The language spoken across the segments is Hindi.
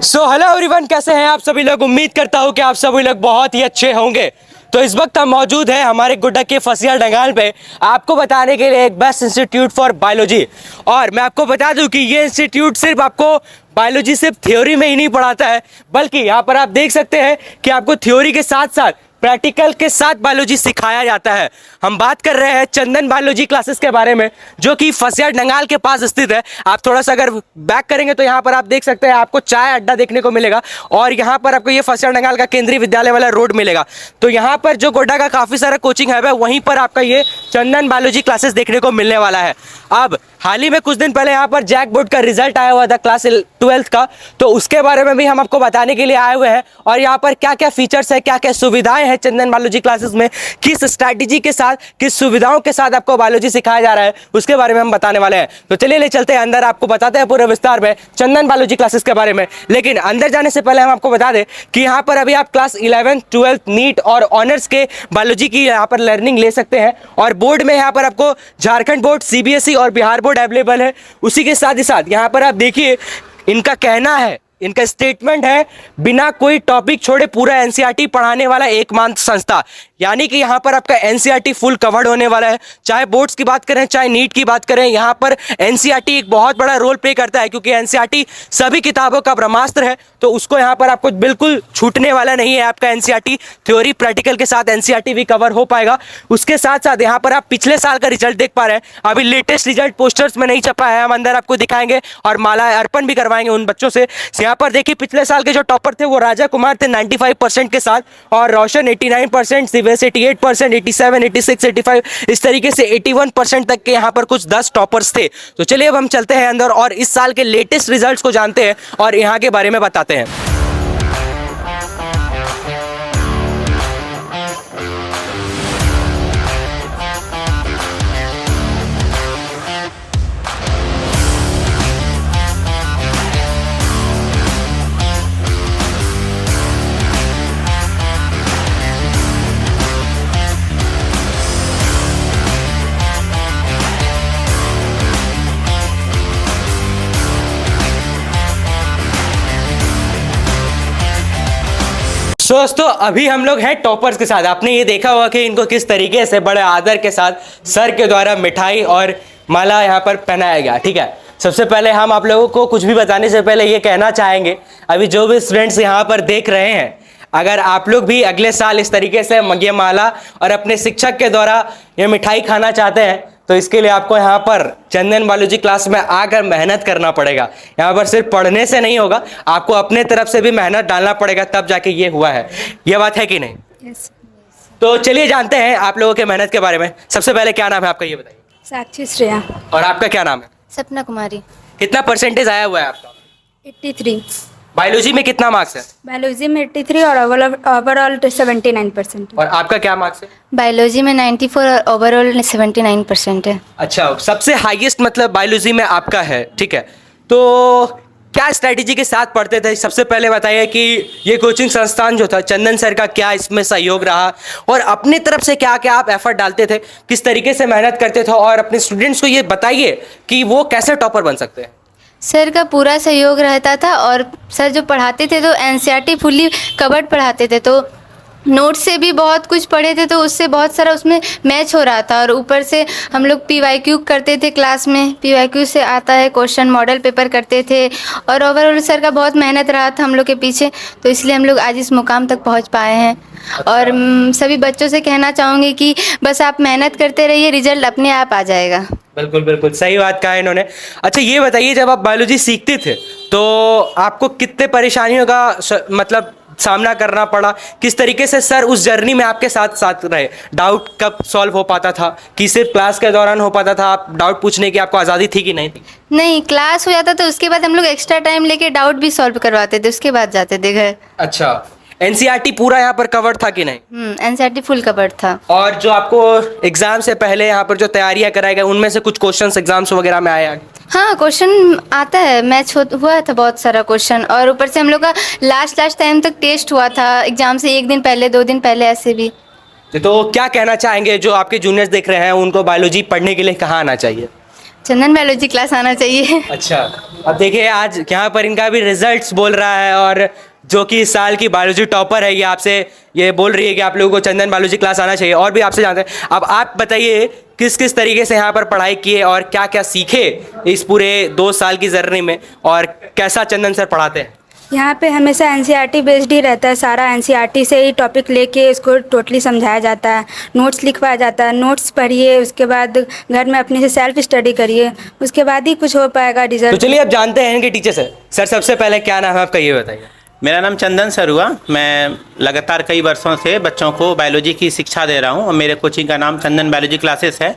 हेलो एवरीवन, कैसे हैं आप सभी लोग। उम्मीद करता हूं कि आप सभी लोग बहुत ही अच्छे होंगे। तो इस वक्त हम मौजूद हैं हमारे गुड्डा के फसिया डंगाल पे, आपको बताने के लिए एक बेस्ट इंस्टीट्यूट फॉर बायोलॉजी। और मैं आपको बता दूं कि ये इंस्टीट्यूट सिर्फ आपको बायोलॉजी सिर्फ थ्योरी में ही नहीं पढ़ाता है, बल्कि यहाँ पर आप देख सकते हैं कि आपको थ्योरी के साथ साथ प्रैक्टिकल के साथ बायोलॉजी सिखाया जाता है। हम बात कर रहे हैं चंदन बायोलॉजी क्लासेस के बारे में, जो कि फसिया डंगाल के पास स्थित है। आप थोड़ा सा अगर बैक करेंगे तो यहाँ पर आप देख सकते हैं आपको चाय अड्डा देखने को मिलेगा, और यहाँ पर आपको ये फसिया डंगाल का केंद्रीय विद्यालय वाला रोड मिलेगा। तो यहाँ पर जो गोड्डा का काफ़ी सारा कोचिंग है वहीं पर आपका ये चंदन बायोलॉजी क्लासेस देखने को मिलने वाला है। अब हाल ही में कुछ दिन पहले यहाँ पर जैक बोर्ड का रिजल्ट आया हुआ था क्लास 12th का, तो उसके बारे में भी हम आपको बताने के लिए आए हुए हैं। और यहाँ पर क्या क्या फीचर्स है, क्या क्या सुविधाएं हैं चंदन बायोलॉजी क्लासेस में, किस स्ट्रैटेजी के साथ, किस सुविधाओं के साथ आपको बायोलॉजी सिखाया जा रहा है, उसके बारे में हम बताने वाले हैं। तो चलिए ले चलते हैं अंदर, आपको बताते हैं पूरे विस्तार में चंदन बायोलॉजी क्लासेस के बारे में। लेकिन अंदर जाने से पहले हम आपको बता दें कि यहाँ पर अभी आप क्लास 11th 12th नीट और ऑनर्स के बायोलॉजी की यहाँ पर लर्निंग ले सकते हैं। और बोर्ड में यहाँ पर आपको झारखंड बोर्ड, सीबीएसई और बिहार बोर्ड अवेलेबल है। उसी के साथ ही साथ यहाँ पर आप देखिए, इनका कहना है, इनका स्टेटमेंट है, बिना कोई टॉपिक छोड़े पूरा एनसीईआरटी पढ़ाने वाला एकमात्र संस्था। यानी कि यहाँ पर आपका एनसीईआरटी फुल कवर्ड होने वाला है। चाहे बोर्ड्स की बात करें, चाहे नीट की बात करें, यहाँ पर एनसीईआरटी एक बहुत बड़ा रोल प्ले करता है, क्योंकि एनसीईआरटी सभी किताबों का ब्रह्मास्त्र है। तो उसको यहाँ पर आपको बिल्कुल छूटने वाला नहीं है। आपका एनसीईआरटी थ्योरी प्रैक्टिकल के साथ एनसीईआरटी भी कवर हो पाएगा। उसके साथ साथ यहाँ पर आप पिछले साल का रिजल्ट देख पा रहे हैं। अभी लेटेस्ट रिजल्ट पोस्टर्स में नहीं छपा है, हम अंदर आपको दिखाएंगे और माला अर्पण भी करवाएंगे उन बच्चों से। यहाँ पर देखिए, पिछले साल के जो टॉपर थे वो राजा कुमार थे 95% के साथ, और रोशन 89%, शिवेश 88%, 87, 86, 85, इस तरीके से 81% तक के यहाँ पर कुछ 10 टॉपर्स थे। तो चलिए अब हम चलते हैं अंदर और इस साल के लेटेस्ट रिजल्ट्स को जानते हैं और यहाँ के बारे में बताते हैं। दोस्तों अभी हम लोग हैं टॉपर्स के साथ। आपने ये देखा होगा कि इनको किस तरीके से बड़े आदर के साथ सर के द्वारा मिठाई और माला यहाँ पर पहनाया गया। ठीक है, सबसे पहले हम आप लोगों को कुछ भी बताने से पहले ये कहना चाहेंगे, अभी जो भी स्टूडेंट्स यहाँ पर देख रहे हैं, अगर आप लोग भी अगले साल इस तरीके से ये माला और अपने शिक्षक के द्वारा ये मिठाई खाना चाहते हैं, तो इसके लिए आपको यहाँ पर चंदन बायोलॉजी क्लास में आकर मेहनत करना पड़ेगा। यहाँ पर सिर्फ पढ़ने से नहीं होगा, आपको अपने तरफ से भी मेहनत डालना पड़ेगा, तब जाके ये हुआ है। ये बात है कि नहीं? yes. तो चलिए जानते हैं आप लोगों के मेहनत के बारे में। सबसे पहले क्या नाम है आपका, ये बताइए। साक्षी श्रेया। और आपका क्या नाम है? सपना कुमारी। कितना परसेंटेज आया हुआ है आपका? 83। बायोलॉजी में कितना मार्क्स है? बायोलॉजी में 83 और ओवरऑल 79%। और आपका क्या मार्क्स है? बायोलॉजी में 94 और ओवरऑल 79% है। अच्छा, सबसे हाईएस्ट मतलब बायोलॉजी में आपका है। ठीक है, तो क्या स्ट्रैटेजी के साथ पढ़ते थे? सबसे पहले बताइए कि ये कोचिंग संस्थान जो था चंदन सर का, क्या इसमें सहयोग रहा, और अपनी तरफ से क्या क्या आप एफर्ट डालते थे, किस तरीके से मेहनत करते थे, और अपने स्टूडेंट्स को ये बताइए कि वो कैसे टॉपर बन सकते हैं। सर का पूरा सहयोग रहता था, और सर जो पढ़ाते थे तो एनसीईआरटी फुल्ली कवर्ड पढ़ाते थे, तो नोट्स से भी बहुत कुछ पढ़े थे, तो उससे बहुत सारा उसमें मैच हो रहा था। और ऊपर से हम लोग पीवाईक्यू करते थे क्लास में, पीवाईक्यू से आता है क्वेश्चन, मॉडल पेपर करते थे, और ओवरऑल सर का बहुत मेहनत रहा था हम लोग के पीछे, तो इसलिए हम लोग आज इस मुकाम तक पहुंच पाए हैं। और सभी बच्चों से कहना चाहूँगी कि बस आप मेहनत करते रहिए, रिजल्ट अपने आप आ जाएगा। बिल्कुल बिल्कुल सही बात कहा इन्होंने। अच्छा ये बताइए, जब आप बायोलॉजी सीखते थे तो आपको कितने परेशानियों का मतलब सामना करना पड़ा, किस तरीके से सर उस जर्नी में आपके साथ साथ रहे? डाउट कब सॉल्व हो पाता था, कि सिर्फ क्लास के दौरान हो पाता था, आप डाउट पूछने की आपको आज़ादी थी कि नहीं थी? नहीं, क्लास हो जाता तो उसके बाद हम लोग एक्स्ट्रा टाइम लेके डाउट भी सॉल्व करवाते थे, उसके बाद जाते थे घर। अच्छा, एनसीईआरटी पूरा यहाँ पर कवर्ड था कि नहीं? एनसीईआरटी फुल कवर्ड था। और जो आपको एग्जाम से पहले यहाँ पर जो तैयारियाँ कराई गई, उनमें से कुछ क्वेश्चंस एग्जाम्स वगैरह में आए? हाँ, क्वेश्चन आता है, मैच हुआ था बहुत सारा क्वेश्चन, और ऊपर से हम लोग का लास्ट टाइम तक टेस्ट हुआ था एग्जाम से 1 दिन पहले, 2 दिन पहले, ऐसे भी। तो क्या कहना चाहेंगे जो आपके जूनियर्स देख रहे हैं, उनको बायोलॉजी पढ़ने के लिए कहाँ आना चाहिए? चंदन बायोलॉजी क्लास आना चाहिए। अच्छा, अब देखिए आज यहाँ पर इनका भी रिजल्ट्स बोल रहा है, और जो कि इस साल की बायोलॉजी टॉपर है, ये आपसे ये बोल रही है कि आप लोगों को चंदन बायोलॉजी क्लास आना चाहिए। और भी आपसे जानते हैं, अब आप बताइए किस किस तरीके से यहाँ पर पढ़ाई किए और क्या क्या सीखे इस पूरे 2 साल की जर्नी में, और कैसा चंदन सर पढ़ाते हैं। यहाँ पे हमेशा एनसीईआरटी बेस्ड ही रहता है, सारा एनसीईआरटी से ही टॉपिक लेके इसको टोटली समझाया जाता है, नोट्स लिखवाया जाता है, नोट्स पढ़िए, उसके बाद घर में अपने से सेल्फ स्टडी करिए, उसके बाद ही कुछ हो पाएगा तो रिजल्ट। चलिए अब जानते हैं इनके टीचर से। सर सबसे पहले क्या नाम है आपका, ये बताइए। मेरा नाम चंदन सर हुआ। मैं लगातार कई वर्षों से बच्चों को बायोलॉजी की शिक्षा दे रहा हूँ और मेरे कोचिंग का नाम चंदन बायोलॉजी क्लासेस है।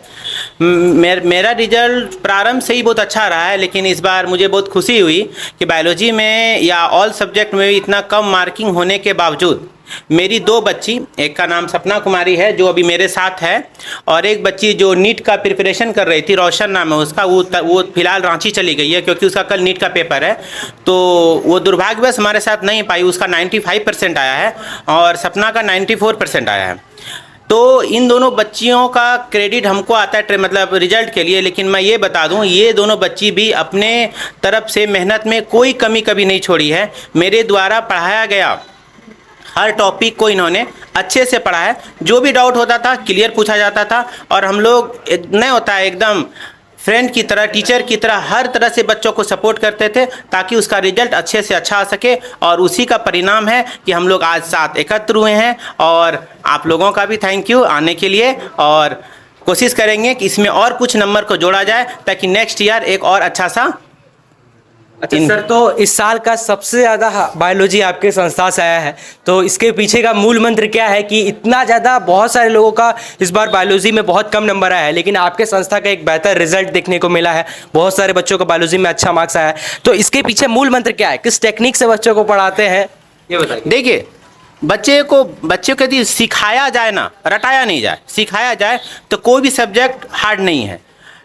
मेरा रिजल्ट प्रारंभ से ही बहुत अच्छा रहा है, लेकिन इस बार मुझे बहुत खुशी हुई कि बायोलॉजी में या ऑल सब्जेक्ट में इतना कम मार्किंग होने के बावजूद मेरी 2 बच्ची, एक का नाम सपना कुमारी है जो अभी मेरे साथ है, और एक बच्ची जो नीट का प्रिपरेशन कर रही थी, रोशन नाम है उसका, वो फिलहाल रांची चली गई है क्योंकि उसका कल नीट का पेपर है, तो वो दुर्भाग्यवश हमारे साथ नहीं पाई। उसका 95% आया है और सपना का 94% आया है। तो इन दोनों बच्चियों का क्रेडिट हमको आता है मतलब रिजल्ट के लिए, लेकिन मैं ये बता दूं ये दोनों बच्ची भी अपने तरफ से मेहनत में कोई कमी कभी नहीं छोड़ी है। मेरे द्वारा पढ़ाया गया हर टॉपिक को इन्होंने अच्छे से पढ़ा है, जो भी डाउट होता था क्लियर पूछा जाता था, और हम लोग नहीं होता है एकदम फ्रेंड की तरह, टीचर की तरह हर तरह से बच्चों को सपोर्ट करते थे ताकि उसका रिजल्ट अच्छे से अच्छा आ सके। और उसी का परिणाम है कि हम लोग आज साथ एकत्र हुए हैं, और आप लोगों का भी थैंक यू आने के लिए, और कोशिश करेंगे कि इसमें और कुछ नंबर को जोड़ा जाए ताकि नेक्स्ट ईयर एक और अच्छा सा। अच्छा सर, तो इस साल का सबसे ज़्यादा बायोलॉजी आपके संस्था से आया है, तो इसके पीछे का मूल मंत्र क्या है कि इतना ज़्यादा बहुत सारे लोगों का इस बार बायोलॉजी में बहुत कम नंबर आया है, लेकिन आपके संस्था का एक बेहतर रिजल्ट देखने को मिला है, बहुत सारे बच्चों को बायोलॉजी में अच्छा मार्क्स आया है, तो इसके पीछे मूल मंत्र क्या है, किस टेक्निक से बच्चों को पढ़ाते हैं, ये बताइए। देखिए, बच्चे को यदि सिखाया जाए ना, रटाया नहीं जाए, सिखाया जाए तो कोई भी सब्जेक्ट हार्ड नहीं है।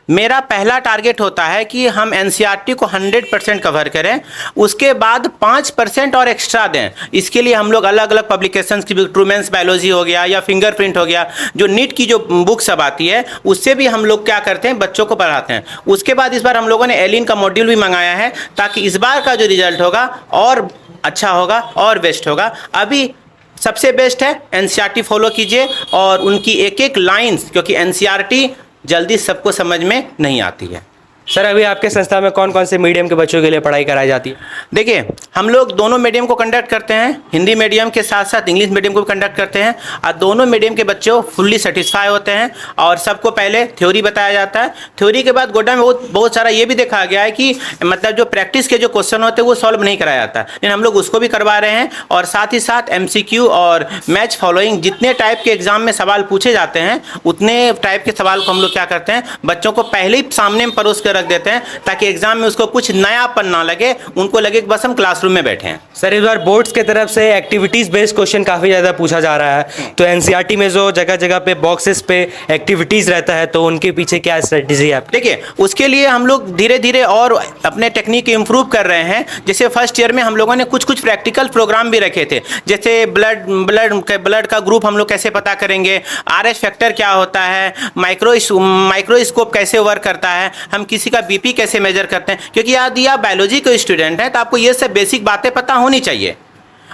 मेरा पहला टारगेट होता है कि हम एनसीईआरटी को 100% कवर करें, उसके बाद 5% और एक्स्ट्रा दें। इसके लिए हम लोग अलग अलग पब्लिकेशंस की, ट्रूमेंस बायोलॉजी हो गया या फिंगरप्रिंट हो गया, जो नीट की जो बुक सब आती है उससे भी हम लोग क्या करते हैं, बच्चों को पढ़ाते हैं। उसके बाद इस बार हम लोगों ने एलिन का मॉड्यूल भी मंगाया है ताकि इस बार का जो रिजल्ट होगा और अच्छा होगा और बेस्ट होगा। अभी सबसे बेस्ट है एनसीईआरटी फॉलो कीजिए और उनकी एक एक लाइन्स, क्योंकि एनसीईआरटी जल्दी सबको समझ में नहीं आती है। सर अभी आपके संस्था में कौन कौन से मीडियम के बच्चों के लिए पढ़ाई कराई जाती है? देखिए, हम लोग दोनों मीडियम को कंडक्ट करते हैं, हिंदी मीडियम के साथ साथ इंग्लिश मीडियम को भी कंडक्ट करते हैं, और दोनों मीडियम के बच्चों फुल्ली सेटिस्फाई होते हैं। और सबको पहले थ्योरी बताया जाता है, थ्योरी के बाद गोड्डा में बहुत सारा ये भी देखा गया है कि मतलब जो प्रैक्टिस के जो क्वेश्चन होते हैं वो सॉल्व नहीं कराया जाता, लेकिन हम लोग उसको भी करवा रहे हैं। और साथ ही साथ MCQ और मैच फॉलोइंग, जितने टाइप के एग्जाम में सवाल पूछे जाते हैं उतने टाइप के सवाल को हम लोग क्या करते हैं, बच्चों को पहले ही सामने में परोस कर रख देते हैं ताकि एग्जाम में उसको कुछ नयापन ना लगे, उनको लगे कि बस हम क्लासरूम में बैठे हैं। सर इस बार बोर्ड्स के तरफ से एक्टिविटीज़ बेस्ड क्वेश्चन काफ़ी ज़्यादा पूछा जा रहा है, तो एनसीईआरटी में जो जगह जगह पे बॉक्सेस पे एक्टिविटीज़ रहता है, तो उनके पीछे क्या स्ट्रेटजी है आप? देखिए, उसके लिए हम लोग धीरे धीरे और अपने टेक्निक इम्प्रूव कर रहे हैं। जैसे फर्स्ट ईयर में हम लोगों ने कुछ प्रैक्टिकल प्रोग्राम भी रखे थे, जैसे ब्लड का ग्रुप हम लोग कैसे पता करेंगे, RH फैक्टर क्या होता है, माइक्रोस्कोप कैसे वर्क करता है, हम किसी का BP कैसे मेजर करते हैं, क्योंकि यदि आप बायोलॉजी के स्टूडेंट हैं तो आपको ये सब बेसिक बातें पता होनी चाहिए।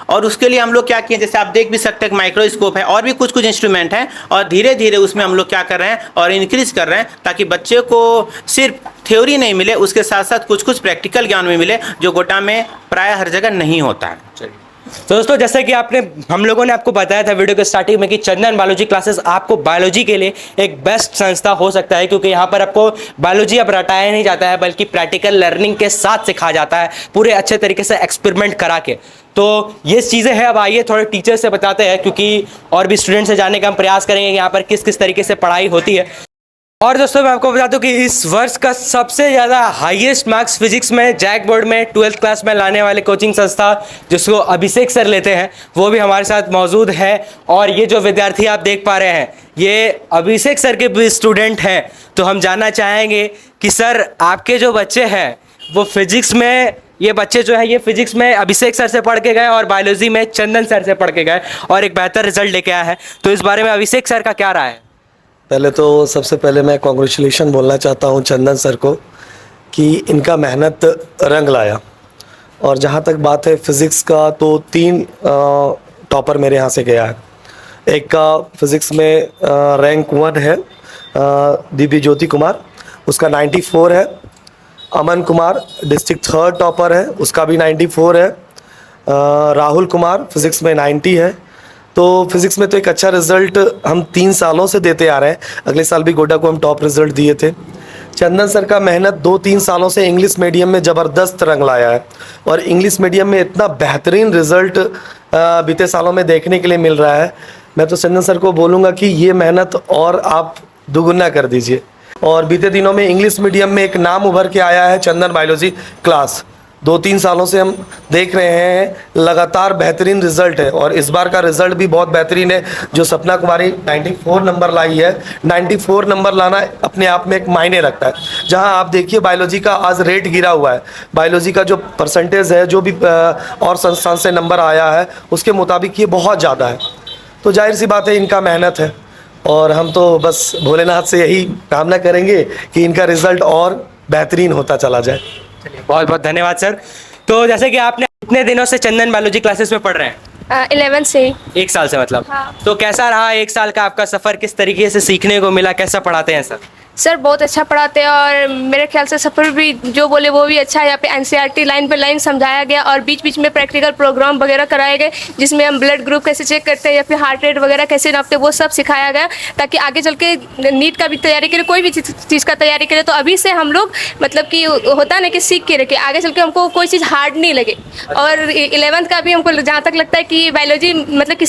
और उसके लिए हम लोग क्या किए, जैसे आप देख भी सकते हैं माइक्रोस्कोप है और भी कुछ इंस्ट्रूमेंट हैं, और धीरे धीरे उसमें हम लोग क्या कर रहे हैं और इंक्रीज कर रहे हैं ताकि बच्चे को सिर्फ थ्योरी नहीं मिले, उसके साथ साथ कुछ प्रैक्टिकल ज्ञान भी मिले, जो गोटा में प्राय हर जगह नहीं होता है। तो दोस्तों, जैसे कि हम लोगों ने आपको बताया था वीडियो के स्टार्टिंग में कि चंदन बायोलॉजी क्लासेस आपको बायोलॉजी के लिए एक बेस्ट संस्था हो सकता है, क्योंकि यहाँ पर आपको बायोलॉजी अब रटाया नहीं जाता है बल्कि प्रैक्टिकल लर्निंग के साथ सिखाया जाता है, पूरे अच्छे तरीके से एक्सपेरिमेंट करा के। तो ये चीज़ें हैं। अब आइए थोड़े टीचर से बताते हैं, क्योंकि और भी स्टूडेंट से जानने का हम प्रयास करेंगे यहाँ पर किस किस तरीके से पढ़ाई होती है। और दोस्तों, मैं आपको बता दूं कि इस वर्ष का सबसे ज़्यादा हाईएस्ट मार्क्स फिजिक्स में जैक बोर्ड में 12th क्लास में लाने वाले कोचिंग संस्था जिसको अभिषेक सर लेते हैं, वो भी हमारे साथ मौजूद है। और ये जो विद्यार्थी आप देख पा रहे हैं, ये अभिषेक सर के भी स्टूडेंट हैं। तो हम जानना चाहेंगे कि सर, आपके जो बच्चे हैं वो फिजिक्स में, ये बच्चे जो है ये फिजिक्स में अभिषेक सर से पढ़ के गए और बायोलॉजी में चंदन सर से पढ़ के गए और एक बेहतर रिजल्ट लेके आया है, तो इस बारे में अभिषेक सर का क्या राय है? पहले तो सबसे पहले मैं कॉन्ग्रेचुलेशन बोलना चाहता हूँ चंदन सर को कि इनका मेहनत रंग लाया। और जहाँ तक बात है फ़िज़िक्स का, तो 3 टॉपर मेरे यहाँ से गया है। एक का फ़िज़िक्स में रैंक 1 है दिव्य ज्योति कुमार, उसका 94 है। Aman Kumar district 3rd topper है, उसका भी 94 है। राहुल कुमार फ़िज़िक्स में 90 है। तो फिज़िक्स में तो एक अच्छा रिज़ल्ट हम 3 सालों से देते आ रहे हैं। अगले साल भी गोड्डा को हम टॉप रिज़ल्ट दिए थे। चंदन सर का मेहनत 2-3 सालों से इंग्लिश मीडियम में ज़बरदस्त रंग लाया है और इंग्लिश मीडियम में इतना बेहतरीन रिज़ल्ट बीते सालों में देखने के लिए मिल रहा है। मैं तो चंदन सर को बोलूँगा कि ये मेहनत और आप दुगुना कर दीजिए। और बीते दिनों में इंग्लिश मीडियम में एक नाम उभर के आया है, चंदन बायोलॉजी क्लास। 2-3 सालों से हम देख रहे हैं लगातार बेहतरीन रिज़ल्ट है और इस बार का रिज़ल्ट भी बहुत बेहतरीन है। जो सपना कुमारी 94 नंबर लाई है, 94 नंबर लाना अपने आप में एक मायने रखता है। जहां आप देखिए बायोलॉजी का आज रेट गिरा हुआ है, बायोलॉजी का जो परसेंटेज है, जो भी और संस्थान से नंबर आया है उसके मुताबिक ये बहुत ज़्यादा है। तो जाहिर सी बात है इनका मेहनत है और हम तो बस भोलेनाथ से यही कामना करेंगे कि इनका रिज़ल्ट और बेहतरीन होता चला जाए। बहुत बहुत धन्यवाद सर। तो जैसे कि आपने कितने दिनों से चंदन बायोलॉजी क्लासेस में पढ़ रहे हैं? 11 से। 1 साल से मतलब। हाँ। तो कैसा रहा 1 साल का आपका सफ़र? किस तरीके से सीखने को मिला? कैसा पढ़ाते हैं सर? सर बहुत अच्छा पढ़ाते हैं और मेरे ख्याल से सफ़र भी जो बोले वो भी अच्छा है। यहाँ पे एनसीईआरटी लाइन पे लाइन समझाया गया और बीच बीच में प्रैक्टिकल प्रोग्राम वगैरह कराए गए जिसमें हम ब्लड ग्रुप कैसे चेक करते हैं या फिर हार्ट रेट वगैरह कैसे नापते हैं, वो सब सिखाया गया ताकि आगे चल के नीट का भी तैयारी करें, कोई भी चीज़ का तैयारी करें तो अभी से हम लोग मतलब कि होता है ना कि सीख के रखें, आगे चल के हमको कोई चीज़ हार्ड नहीं लगे। और 11th का भी हमको जहाँ तक लगता है कि बायोलॉजी मतलब कि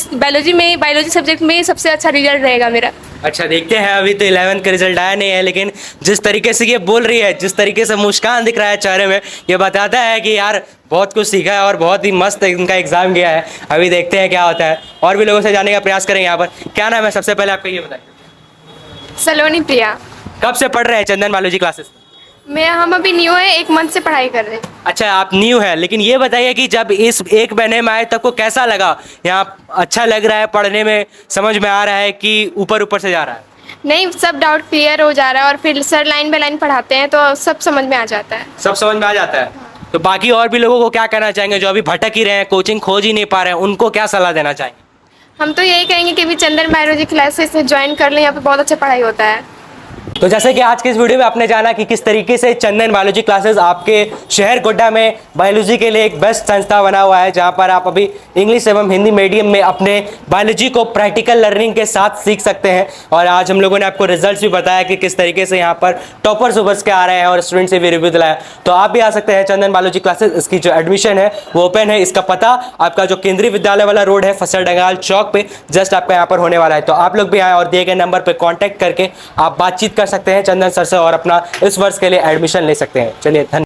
बायोलॉजी सब्जेक्ट में सबसे अच्छा रिजल्ट रहेगा मेरा। अच्छा, देखते हैं। अभी तो 11th का रिजल्ट आया नहीं है, लेकिन जिस तरीके से ये बोल रही है, जिस तरीके से मुस्कान दिख रहा है चेहरे में, ये बताता है कि यार बहुत कुछ सीखा है और बहुत ही मस्त इनका एग्जाम गया है। अभी देखते हैं क्या होता है। और भी लोगों से जानने का प्रयास करेंगे। यहाँ पर क्या नाम है सबसे पहले आपका, ये बताइए। सलोनी प्रिया। कब से पढ़ रहे हैं चंदन बायोलॉजी क्लासेस? हम अभी न्यू है, 1 मंथ से पढ़ाई कर रहे हैं। अच्छा, आप न्यू है, लेकिन ये बताइए कि जब इस 1 महीने में आए तब को कैसा लगा? यहाँ अच्छा लग रहा है, पढ़ने में समझ में आ रहा है कि ऊपर ऊपर से जा रहा है? नहीं, सब डाउट क्लियर हो जा रहा है और फिर सर लाइन बाय लाइन पढ़ाते हैं तो सब समझ में आ जाता है। सब समझ में आ जाता है। तो बाकी और भी लोगों को क्या कहना चाहेंगे जो अभी भटक ही रहे हैं, कोचिंग खोज ही नहीं पा रहे हैं, उनको क्या सलाह देना चाहेंगे? हम तो यही कहेंगे कि भी चंदन बायोलॉजी क्लासेस ज्वाइन कर लें, यहाँ पे बहुत अच्छा पढ़ाई होता है। तो जैसे कि आज के इस वीडियो में आपने जाना कि किस तरीके से चंदन बायोलॉजी क्लासेस आपके शहर गोड्डा में बायोलॉजी के लिए एक बेस्ट संस्था बना हुआ है, जहां पर आप अभी इंग्लिश एवं हिंदी मीडियम में अपने बायोलॉजी को प्रैक्टिकल लर्निंग के साथ सीख सकते हैं। और आज हम लोगों ने आपको रिजल्ट्स भी बताया कि किस तरीके से यहाँ पर टॉपर्स उभर के आ रहे हैं और स्टूडेंट से भी रिव्यू दिलाया। तो आप भी आ सकते हैं चंदन बायोलॉजी क्लासेस। इसकी जो एडमिशन है वो ओपन है। इसका पता आपका जो केंद्रीय विद्यालय वाला रोड है, फसर डंगाल चौक पे जस्ट आपका यहाँ पर होने वाला है। तो आप लोग भी आए और दिए गए नंबर पर कॉन्टैक्ट करके आप बातचीत कर सकते हैं चंदन सर से और अपना इस वर्ष के लिए एडमिशन ले सकते हैं। चलिए, धन्यवाद।